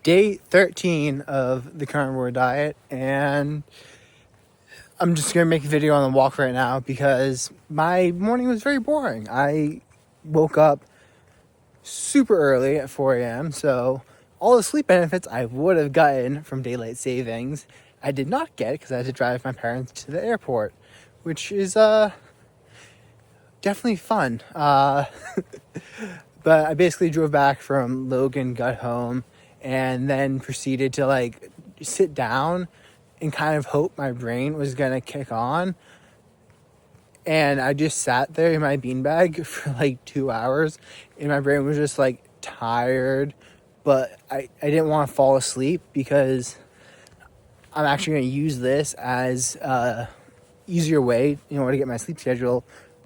day 13 of the carnivore diet, and I'm just going to make a video on the walk right now because my morning was very boring. I woke up super early at 4 a.m., so all the sleep benefits I would have gotten from daylight savings, I did not get because I had to drive my parents to the airport, which is definitely fun. But I basically drove back from Logan, got home, and then proceeded to sit down and kind of hope my brain was gonna kick on. And I just sat there in my beanbag for 2 hours, and my brain was just tired, but I didn't want to fall asleep because I'm actually going to use this as a easier way in order to get my sleep schedule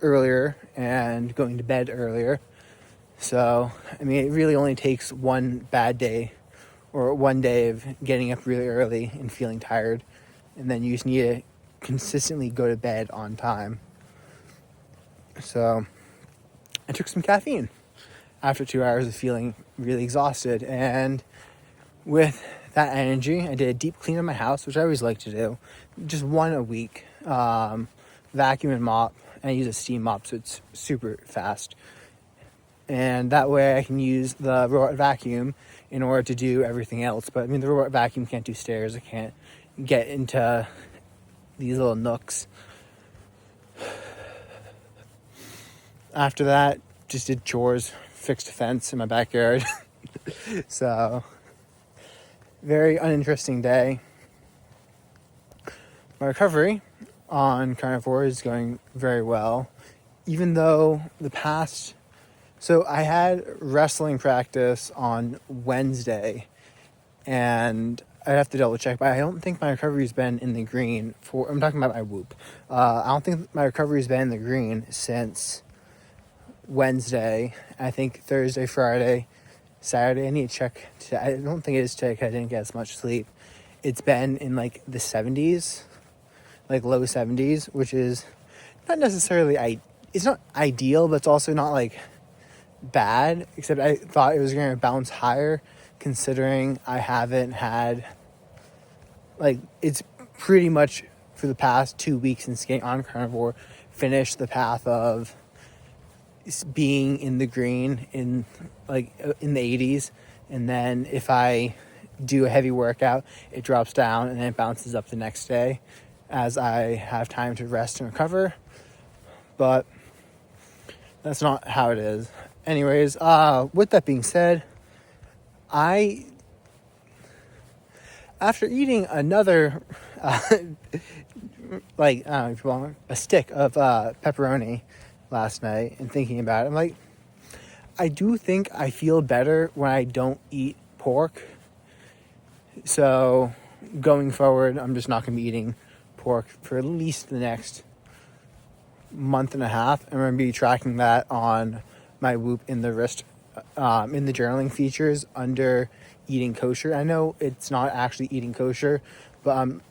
earlier and going to bed earlier. So, it really only takes one bad day or one day of getting up really early and feeling tired, and then you just need to consistently go to bed on time. So, I took some caffeine after 2 hours of feeling really exhausted, and with that energy, I did a deep clean of my house, which I always like to do, just one a week. Vacuum and mop, and I use a steam mop, so it's super fast. And that way I can use the robot vacuum in order to do everything else. But the robot vacuum can't do stairs. It can't get into these little nooks. After that, just did chores, fixed a fence in my backyard. So, very uninteresting day. My recovery on Carnivore is going very well, even though so I had wrestling practice on Wednesday, and I have to double check, but I don't think my recovery's been in the green I'm talking about my whoop. I don't think my recovery's been in the green since Wednesday. I think Thursday, Friday, Saturday, I need to check. I don't think it is today because I didn't get as much sleep. It's been in the 70s, low 70s, which is not necessarily, it's not ideal, but it's also not bad, except I thought it was going to bounce higher considering I haven't had, it's pretty much for the past 2 weeks in skating on Carnivore, finished the path of being in the green in the 80s, and then if I do a heavy workout, it drops down and then it bounces up the next day as I have time to rest and recover. But that's not how it is. Anyways, with that being said, after eating another a stick of pepperoni last night and thinking about it, I do think I feel better when I don't eat pork. So going forward, I'm just not going to be eating pork for at least the next month and a half. I'm going to be tracking that on my Whoop in the wrist, in the journaling features under eating kosher. I know it's not actually eating kosher, but I'm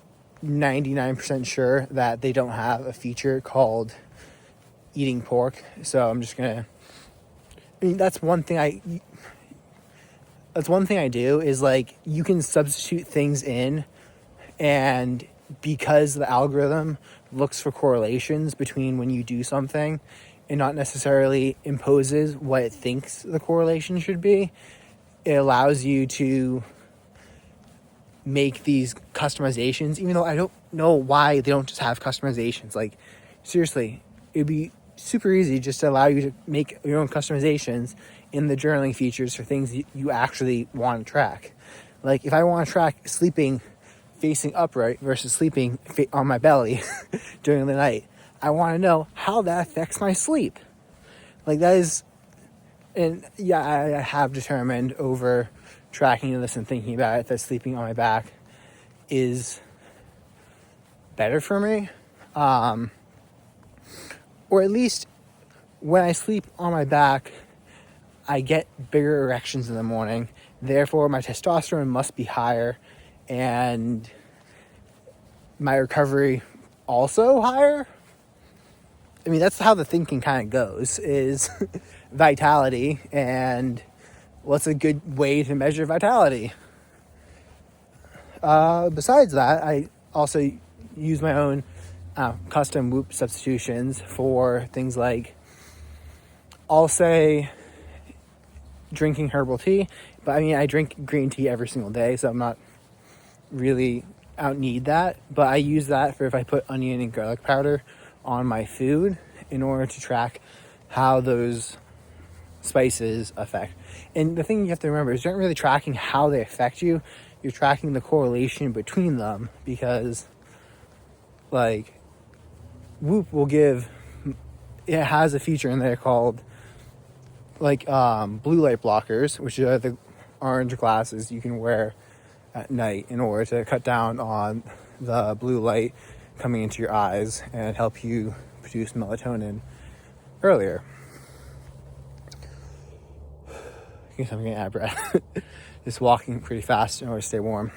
99% sure that they don't have a feature called eating pork. So I'm just gonna, that's one thing I do is you can substitute things in, and because the algorithm looks for correlations between when you do something and not necessarily imposes what it thinks the correlation should be, it allows you to make these customizations, even though I don't know why they don't just have customizations. Seriously, it'd be super easy just to allow you to make your own customizations in the journaling features for things you actually want to track. If I want to track sleeping facing upright versus sleeping on my belly during the night, I want to know how that affects my sleep. That is, and yeah, I have determined over tracking this and thinking about it that sleeping on my back is better for me. Or at least when I sleep on my back, I get bigger erections in the morning. Therefore, my testosterone must be higher, and my recovery also higher. That's how the thinking kind of goes, is vitality, and what's a good way to measure vitality? Besides that, I also use my own custom Whoop substitutions for things like, I'll say drinking herbal tea, but I mean, I drink green tea every single day, so I'm not really out need that, but I use that for if I put onion and garlic powder on my food in order to track how those spices affect. And the thing you have to remember is you're not really tracking how they affect you, you're tracking the correlation between them, because like Whoop will give, it has a feature in there called like blue light blockers, which are the orange glasses you can wear at night in order to cut down on the blue light coming into your eyes and help you produce melatonin earlier. I guess I'm getting out of breath. Just walking pretty fast in order to stay warm.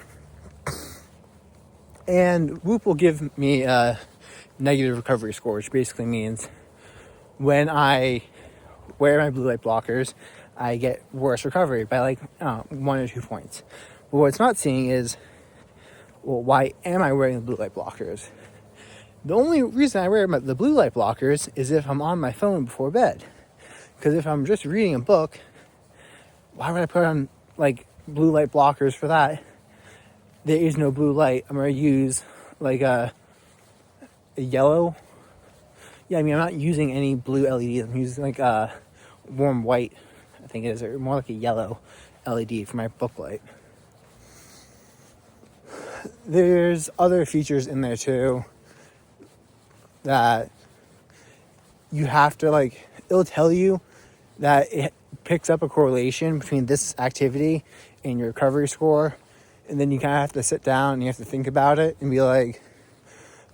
And Whoop will give me a negative recovery score, which basically means when I wear my blue light blockers, I get worse recovery by like 1 or 2 points. But what it's not seeing is, well, why am I wearing the blue light blockers? The only reason I wear the blue light blockers is if I'm on my phone before bed. Because if I'm just reading a book, why would I put on like blue light blockers for that? There is no blue light. I'm going to use like a yellow. Yeah, I mean, I'm not using any blue LEDs. I'm using like a warm white, I think it is, or more like a yellow LED for my book light. There's other features in there too that you have to like, it'll tell you that it picks up a correlation between this activity and your recovery score. And then you kind of have to sit down and you have to think about it and be like,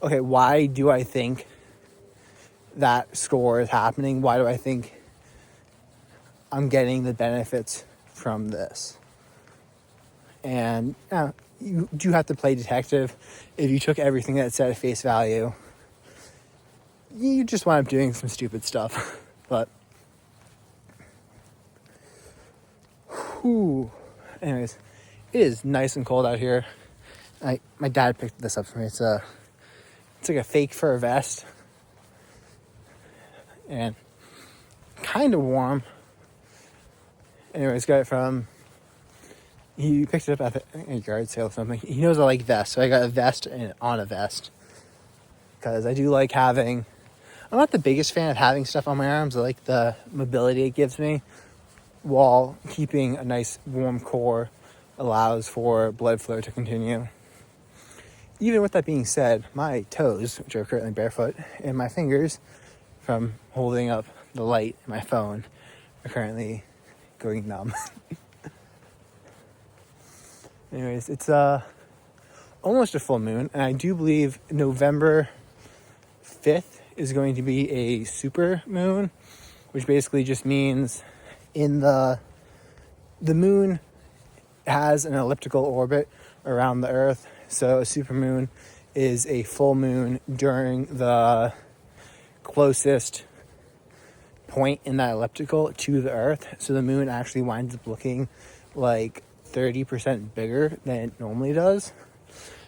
okay, why do I think that score is happening? Why do I think I'm getting the benefits from this? And you do have to play detective. If you took everything that's said at face value, you just wind up doing some stupid stuff. But anyways, it is nice and cold out here. My dad picked this up for me. It's like a fake fur vest and kind of warm. Anyways, got it from, he picked it up at a yard sale or something. He knows I like vests, so I got a vest and on a vest, because I do like having, I'm not the biggest fan of having stuff on my arms. I like the mobility it gives me, while keeping a nice warm core allows for blood flow to continue. Even with that being said, my toes, which are currently barefoot, and my fingers from holding up the light in my phone are currently going numb. Anyways, it's almost a full moon, and I do believe November 5th is going to be a super moon, which basically just means the moon has an elliptical orbit around the Earth. So a supermoon is a full moon during the closest point in that elliptical to the Earth. So the moon actually winds up looking like 30% bigger than it normally does.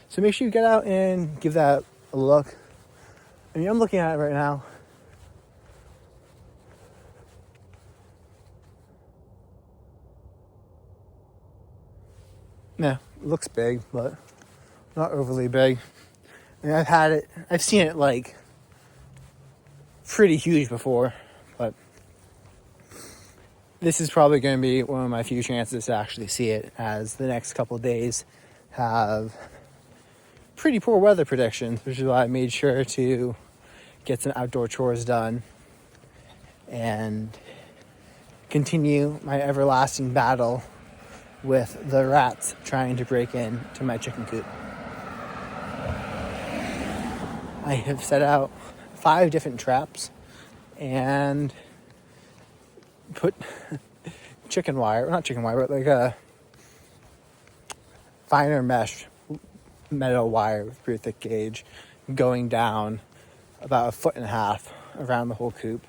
So make sure you get out and give that a look. I mean, I'm looking at it right now. Yeah, it looks big, but not overly big. I mean, I've seen it like pretty huge before, but this is probably going to be one of my few chances to actually see it, as the next couple of days have pretty poor weather predictions, which is why I made sure to get some outdoor chores done and continue my everlasting battle with the rats trying to break into my chicken coop. I have set out 5 different traps and put not chicken wire, but like a finer mesh metal wire with pretty thick gauge going down about 1.5 feet around the whole coop.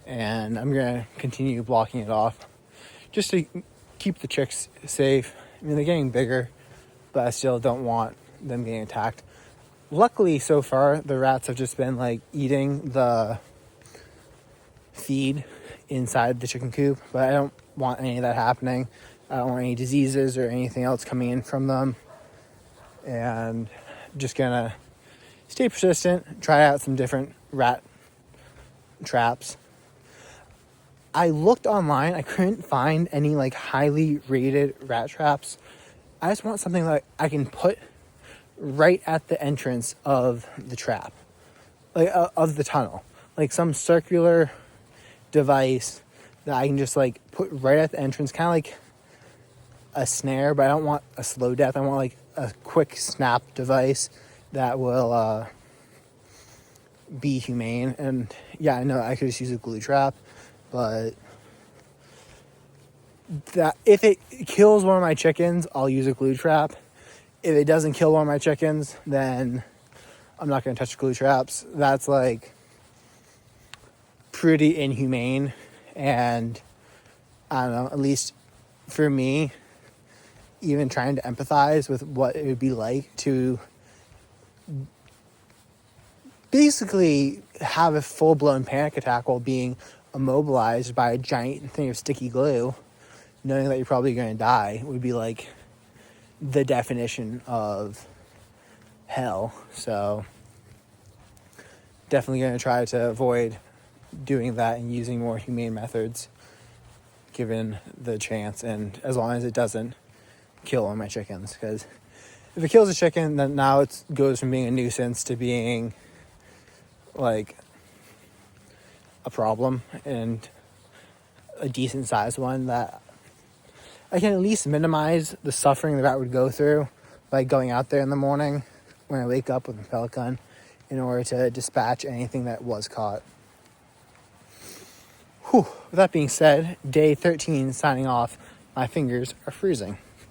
And I'm going to continue blocking it off just to keep the chicks safe. I mean, they're getting bigger, but I still don't want them getting attacked. Luckily, so far, the rats have just been like eating the feed inside the chicken coop, but I don't want any of that happening. I don't want any diseases or anything else coming in from them. And just gonna stay persistent, try out some different rat traps. I looked online, I couldn't find any like highly rated rat traps. I just want something that I can put right at the entrance of the trap, like of the tunnel, like some circular device that I can just like put right at the entrance, kind of like a snare, but I don't want a slow death. I want like a quick snap device that will be humane. And yeah, I know I could just use a glue trap, but that if it kills one of my chickens, I'll use a glue trap. If it doesn't kill one of my chickens, then I'm not going to touch glue traps. That's like pretty inhumane. And I don't know, at least for me, even trying to empathize with what it would be like to basically have a full-blown panic attack while being immobilized by a giant thing of sticky glue, knowing that you're probably going to die, would be like the definition of hell. So definitely going to try to avoid doing that and using more humane methods given the chance, and as long as it doesn't kill one of my chickens. Because if it kills a chicken, then now it goes from being a nuisance to being like a problem, and a decent sized one that I can at least minimize the suffering the rat would go through by going out there in the morning when I wake up with a pellet gun in order to dispatch anything that was caught. Whew. With that being said, day 13 signing off. My fingers are freezing.